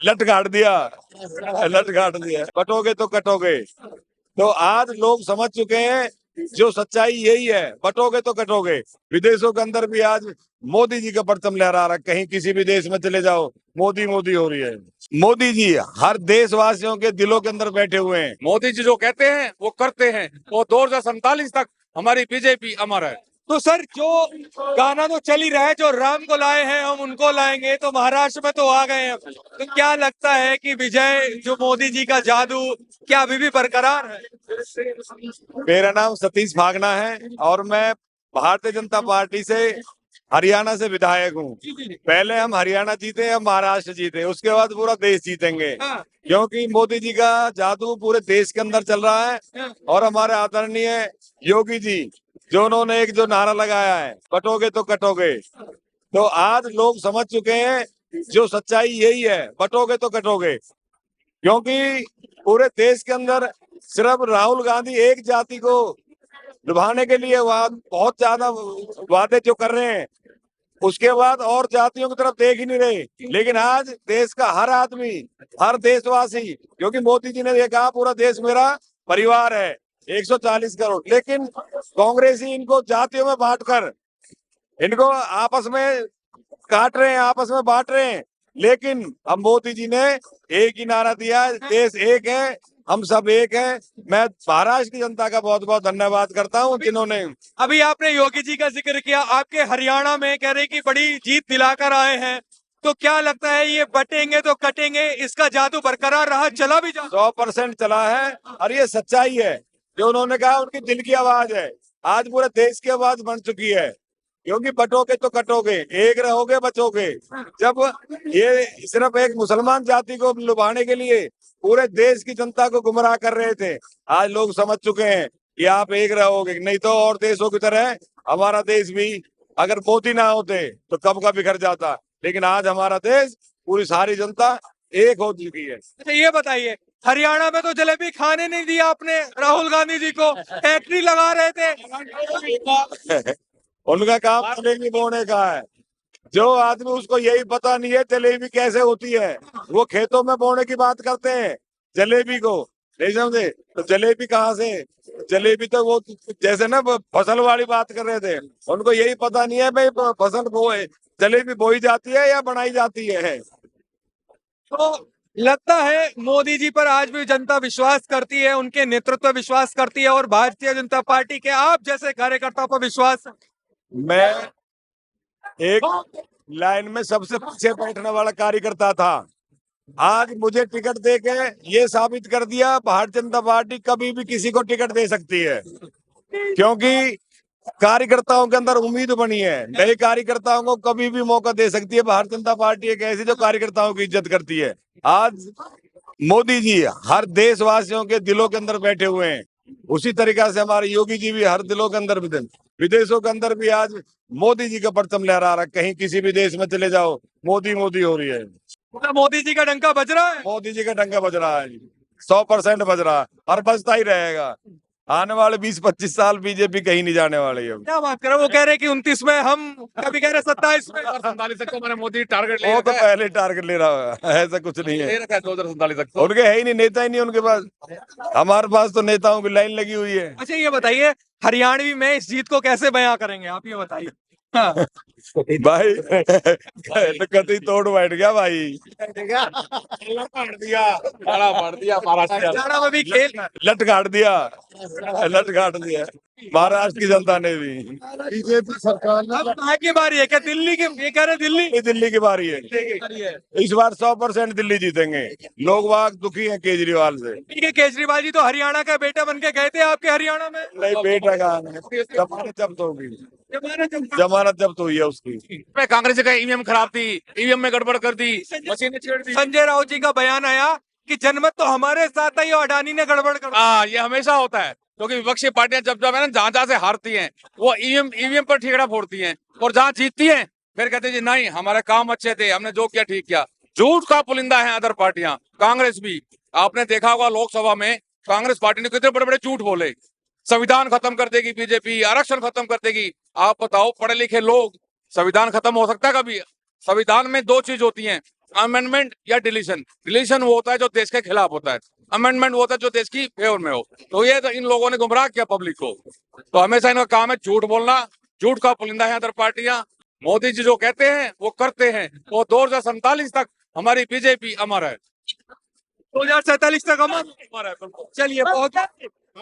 लट गाड़ दिया, लट गाड़ दिया। बटोगे तो कटोगे। तो आज लोग समझ चुके हैं, जो सच्चाई यही है, बटोगे तो कटोगे। विदेशों के अंदर भी आज मोदी जी का परचम लहरा रहा है। कहीं किसी भी देश में चले जाओ, मोदी मोदी हो रही है। मोदी जी हर देशवासियों के दिलों के अंदर बैठे हुए हैं। मोदी जी जो कहते हैं वो करते हैं, वो 2047 तक हमारी बीजेपी अमर है। तो सर, जो गाना तो चल ही रहा है, जो राम को लाए हैं हम उनको लाएंगे, तो महाराष्ट्र में तो आ गए हैं। तो क्या लगता है कि विजय, जो मोदी जी का जादू, क्या अभी भी बरकरार है? मेरा नाम सतीश भागना है और मैं भारतीय जनता पार्टी से हरियाणा से विधायक हूँ। पहले हम हरियाणा जीते, अब महाराष्ट्र जीते, उसके बाद पूरा देश जीतेंगे। हाँ। क्योंकि मोदी जी का जादू पूरे देश के अंदर चल रहा है। और हमारे आदरणीय योगी जी, जो उन्होंने एक जो नारा लगाया है, बटोगे तो कटोगे। तो आज लोग समझ चुके हैं, जो सच्चाई यही है, बटोगे तो कटोगे। क्योंकि पूरे देश के अंदर सिर्फ राहुल गांधी एक जाति को लुभाने के लिए बहुत ज्यादा वादे जो कर रहे हैं, उसके बाद और जातियों की तरफ देख ही नहीं रहे। लेकिन आज देश का हर आदमी, हर देशवासी, क्योंकि मोदी जी ने ये कहा पूरा देश मेरा परिवार है, 140 करोड़। लेकिन कांग्रेस ही इनको जातियों में बांटकर इनको आपस में काट रहे हैं, आपस में बांट रहे हैं। लेकिन अब मोदी जी ने एक ही नारा दिया है, देश एक है, हम सब एक हैं। मैं महाराष्ट्र की जनता का बहुत बहुत धन्यवाद करता हूं, जिन्होंने अभी आपने योगी जी का जिक्र किया, आपके हरियाणा में कह रहे कि बड़ी जीत दिलाकर आए हैं। तो क्या लगता है, ये बटेंगे तो कटेंगे, इसका जादू बरकरार रहा, चला भी जा? 100% चला है। और ये सच्चाई है, जो उन्होंने कहा उनकी दिल की आवाज है, आज पूरे देश की आवाज बन चुकी है। क्योंकि बटोगे तो कटोगे, एक रहोगे बचोगे। जब ये सिर्फ एक मुसलमान जाति को लुभाने के लिए पूरे देश की जनता को गुमराह कर रहे थे, आज लोग समझ चुके हैं कि आप एक रहोगे। नहीं तो और देशों की तरह हमारा देश भी, अगर मोदी ना होते तो कब का बिखर जाता। लेकिन आज हमारा देश, पूरी सारी जनता एक हो चुकी है। अच्छा, ये बताइए, हरियाणा में तो जलेबी खाने नहीं दिया आपने राहुल गांधी जी को, फैक्ट्री लगा रहे थे। उनका काम जलेबी बोने का है। जो आदमी, उसको यही पता नहीं है जलेबी कैसे होती है, वो खेतों में बोने की बात करते हैं जलेबी को, नहीं समझे? तो जलेबी कहाँ से? जलेबी तो वो जैसे ना फसल वाली बात कर रहे थे, उनको यही पता नहीं है भाई फसल बोए, जलेबी बोई जाती है या बनाई जाती है। तो लगता है मोदी जी पर आज भी जनता विश्वास करती है, उनके नेतृत्व पर विश्वास करती है, और भारतीय जनता पार्टी के आप जैसे कार्यकर्ताओं पर विश्वास है। मैं एक लाइन में सबसे पीछे बैठने वाला कार्यकर्ता था। आज मुझे टिकट देके ये साबित कर दिया, भारतीय जनता पार्टी कभी भी किसी को टिकट दे सकती है। क्योंकि कार्यकर्ताओं के अंदर उम्मीद बनी है, नए कार्यकर्ताओं को कभी भी मौका दे सकती है। भारतीय जनता पार्टी एक ऐसी जो कार्यकर्ताओं की इज्जत करती है। आज मोदी जी हर देशवासियों के दिलों के अंदर बैठे हुए हैं, उसी तरीका से हमारे योगी जी भी हर दिलों के अंदर, विदेशों के अंदर भी आज मोदी जी का परचम लहरा रहा है। कहीं किसी भी देश में चले जाओ, मोदी मोदी हो रही है। मतलब मोदी जी का डंका बज रहा है। मोदी जी का डंका बज रहा है, 100% बज रहा है और बजता ही रहेगा। आने वाले 20-25 साल बीजेपी कहीं नहीं जाने वाली है। क्या बात कर रहे हैं? वो कह रहे हैं कि 29 में, हम कभी कह रहे 27 में। 2047 तक को मैंने मोदी टारगेट ले वो तो रखा है। पहले टारगेट ले रहा है, ऐसा कुछ नहीं ले है। रखा है 2047 तक तो। उनके है ही नहीं, नेता ही नहीं उनके पास। हमारे पास तो नेताओं की लाइन लगी हुई है। अच्छा, ये बताइए, हरियाणवी में इस जीत को कैसे बयां करेंगे, आप ये बताइए। हाँ। भाई तो कतई तोड़ बैठ गया भाई। पढ़ दिया, बड़ा पढ़ दिया महाराष्ट्र। हरियाणा में भी खेल। लट गाड़ दिया, लट गाड़ दिया महाराष्ट्र की जनता ने भी। बीजेपी सरकार ने अब कहाँ की बारी है? क्या दिल्ली की? ये कह रहे दिल्ली ये दिल्ली की बारी है। इस बार 100% दिल्ली जीतेंगे। लोग वाग दुखी हैं केजरीवाल से। ठीक है, केजरीवाल जी तो हरियाणा का बेटा बन के गए थे आपके हरियाणा में। नहीं, बेटा कहाँ है? जमानत जब्त होगी, जमानत जब्त हुई है उसकी। में कांग्रेस का ईवीएम खराब थी, ईवीएम में गड़बड़ कर दी, मशीनें छेड़ दी। संजय राउत जी का बयान आया कि जनमत तो हमारे साथ है, अडानी ने गड़बड़ कर दी। हाँ, ये हमेशा होता है, क्योंकि विपक्षी पार्टियां जब जब है ना, जहां से हारती हैं वो ईवीएम पर ठीकरा फोड़ती हैं, और जहां जीतती हैं फिर कहते हैं जी नहीं, हमारे काम अच्छे थे, हमने जो किया ठीक किया। झूठ का पुलिंदा है अदर पार्टियां, कांग्रेस भी। आपने देखा होगा लोकसभा में कांग्रेस पार्टी ने कितने बड़े बड़े झूठ बोले, संविधान खत्म कर देगी बीजेपी, आरक्षण खत्म कर देगी। आप बताओ, पढ़े लिखे लोग, संविधान खत्म हो सकता है कभी? संविधान में दो चीज होती हैं, अमेंडमेंट या डिलीशन। डिलीशन वो होता है जो देश के खिलाफ होता है, अमेंडमेंट वो होता है जो देश की फेवर में हो। तो ये तो इन लोगों ने गुमराह किया पब्लिक को। तो हमेशा इनका काम है झूठ बोलना, झूठ का पुलिंदा है अदर पार्टियां। मोदी जी जो कहते हैं वो करते हैं। वो 2047 तक हमारी बीजेपी अमर है। 2047 तक अमर। अमर है बिल्कुल। चलिए बहुत